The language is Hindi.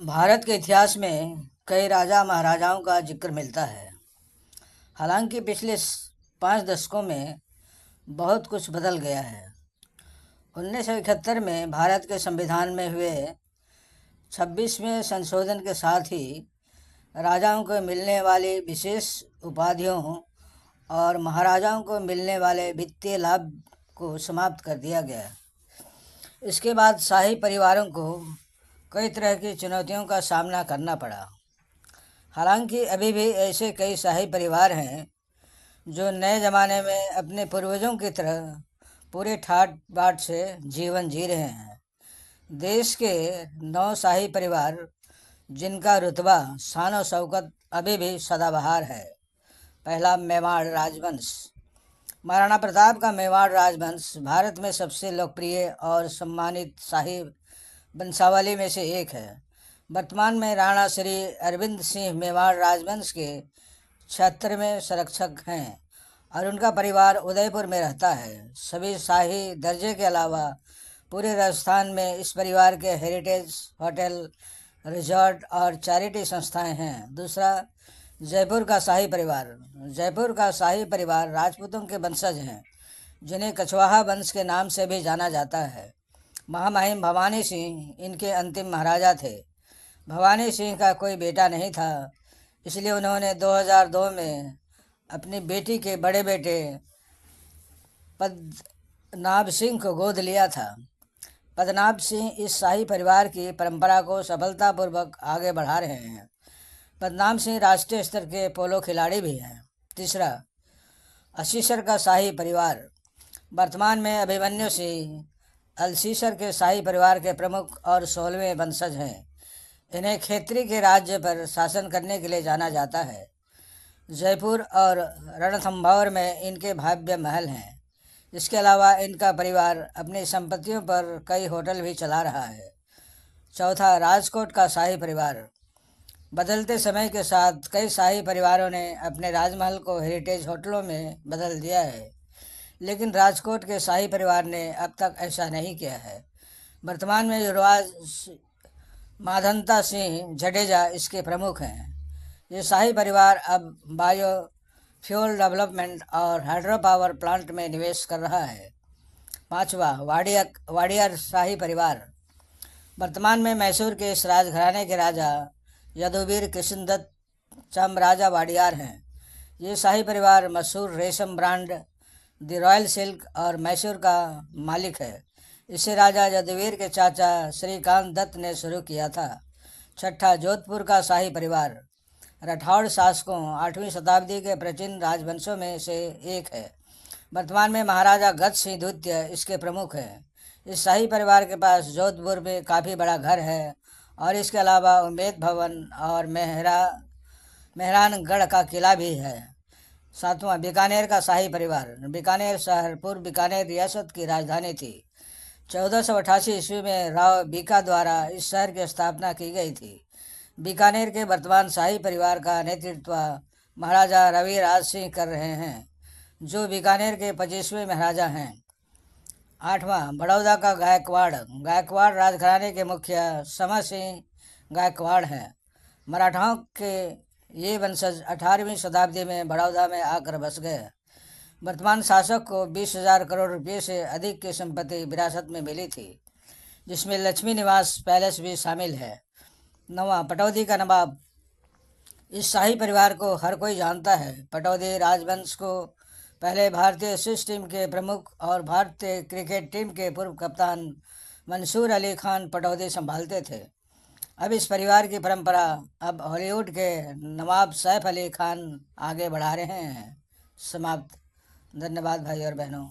भारत के इतिहास में कई राजा महाराजाओं का जिक्र मिलता है। हालांकि पिछले 5 दशकों में बहुत कुछ बदल गया है। 1971 में भारत के संविधान में हुए 26वें संशोधन के साथ ही राजाओं को मिलने वाली विशेष उपाधियों और महाराजाओं को मिलने वाले वित्तीय लाभ को समाप्त कर दिया गया। इसके बाद शाही परिवारों को कई तरह की चुनौतियों का सामना करना पड़ा। हालांकि अभी भी ऐसे कई शाही परिवार हैं जो नए ज़माने में अपने पूर्वजों की तरह पूरे ठाट बाट से जीवन जी रहे हैं। देश के 9 शाही परिवार जिनका रुतबा शान और शौकत अभी भी सदाबहार है। पहला, मेवाड़ राजवंश। महाराणा प्रताप का मेवाड़ राजवंश भारत में सबसे लोकप्रिय और सम्मानित शाही वंशावली में से एक है। वर्तमान में राणा श्री अरविंद सिंह मेवाड़ राजवंश के 76वें संरक्षक हैं और उनका परिवार उदयपुर में रहता है। सभी शाही दर्जे के अलावा पूरे राजस्थान में इस परिवार के हेरिटेज होटल, रिजॉर्ट और चैरिटी संस्थाएं हैं। दूसरा, जयपुर का शाही परिवार। जयपुर का शाही परिवार राजपूतों के वंशज हैं जिन्हें कछवाहा वंश के नाम से भी जाना जाता है। महामहिम भवानी सिंह इनके अंतिम महाराजा थे। भवानी सिंह का कोई बेटा नहीं था, इसलिए उन्होंने 2002 में अपनी बेटी के बड़े बेटे पद्मनाभ सिंह को गोद लिया था। पद्मनाभ सिंह इस शाही परिवार की परंपरा को सफलतापूर्वक आगे बढ़ा रहे हैं। पद्मनाभ सिंह राष्ट्रीय स्तर के पोलो खिलाड़ी भी हैं। तीसरा, असीसर का शाही परिवार। वर्तमान में अभिमन्यु सिंह अल्सीसर के शाही परिवार के प्रमुख और 16वें वंशज हैं। इन्हें खेतरी के राज्य पर शासन करने के लिए जाना जाता है। जयपुर और रणथंभौर में इनके भव्य महल हैं। इसके अलावा इनका परिवार अपनी संपत्तियों पर कई होटल भी चला रहा है। चौथा, राजकोट का शाही परिवार। बदलते समय के साथ कई शाही परिवारों ने अपने राजमहल को हेरिटेज होटलों में बदल दिया है, लेकिन राजकोट के शाही परिवार ने अब तक ऐसा नहीं किया है। वर्तमान में युवराज माधवता सिंह जडेजा इसके प्रमुख हैं। ये शाही परिवार अब बायो फ्यूल डेवलपमेंट और हाइड्रो पावर प्लांट में निवेश कर रहा है। पांचवा, वाडियर शाही परिवार। वर्तमान में मैसूर के इस राजघराने के राजा यदुवीर कृष्णदत्त चामराजा वाडियार हैं। ये शाही परिवार मशहूर रेशम ब्रांड द रॉयल सिल्क और मैसूर का मालिक है। इसे राजा यदुवीर के चाचा श्रीकांत दत्त ने शुरू किया था। छठा, जोधपुर का शाही परिवार। राठौड़ शासकों 8वीं शताब्दी के प्राचीन राजवंशों में से एक है। वर्तमान में महाराजा गज सिंह द्वितीय इसके प्रमुख हैं। इस शाही परिवार के पास जोधपुर में काफ़ी बड़ा घर है और इसके अलावा उम्मेद भवन और मेहरानगढ़ का किला भी है। सातवां, बीकानेर का शाही परिवार। बीकानेर शहर पूर्व बीकानेर रियासत की राजधानी थी। 1488 ईस्वी में राव बीका द्वारा इस शहर की स्थापना की गई थी। बीकानेर के वर्तमान शाही परिवार का नेतृत्व महाराजा रवि राज सिंह कर रहे हैं, जो बीकानेर के 25वें महाराजा हैं। आठवां, बड़ौदा का गायकवाड़। गायकवाड़ राजघराने के मुखिया समर सिंह गायकवाड़ हैं। मराठाओं के ये वंशज 18वीं शताब्दी में बड़ौदा में आकर बस गए। वर्तमान शासक को 20,000 करोड़ रुपये से अधिक की संपत्ति विरासत में मिली थी, जिसमें लक्ष्मी निवास पैलेस भी शामिल है। नवा, पटौदी का नवाब। इस शाही परिवार को हर कोई जानता है। पटौदी राजवंश को पहले भारतीय टेस्ट टीम के प्रमुख और भारतीय क्रिकेट टीम के पूर्व कप्तान मंसूर अली खान पटौदी संभालते थे। अब इस परिवार की परंपरा अब हॉलीवुड के नवाब सैफ अली खान आगे बढ़ा रहे हैं। समाप्त। धन्यवाद भाई और बहनों।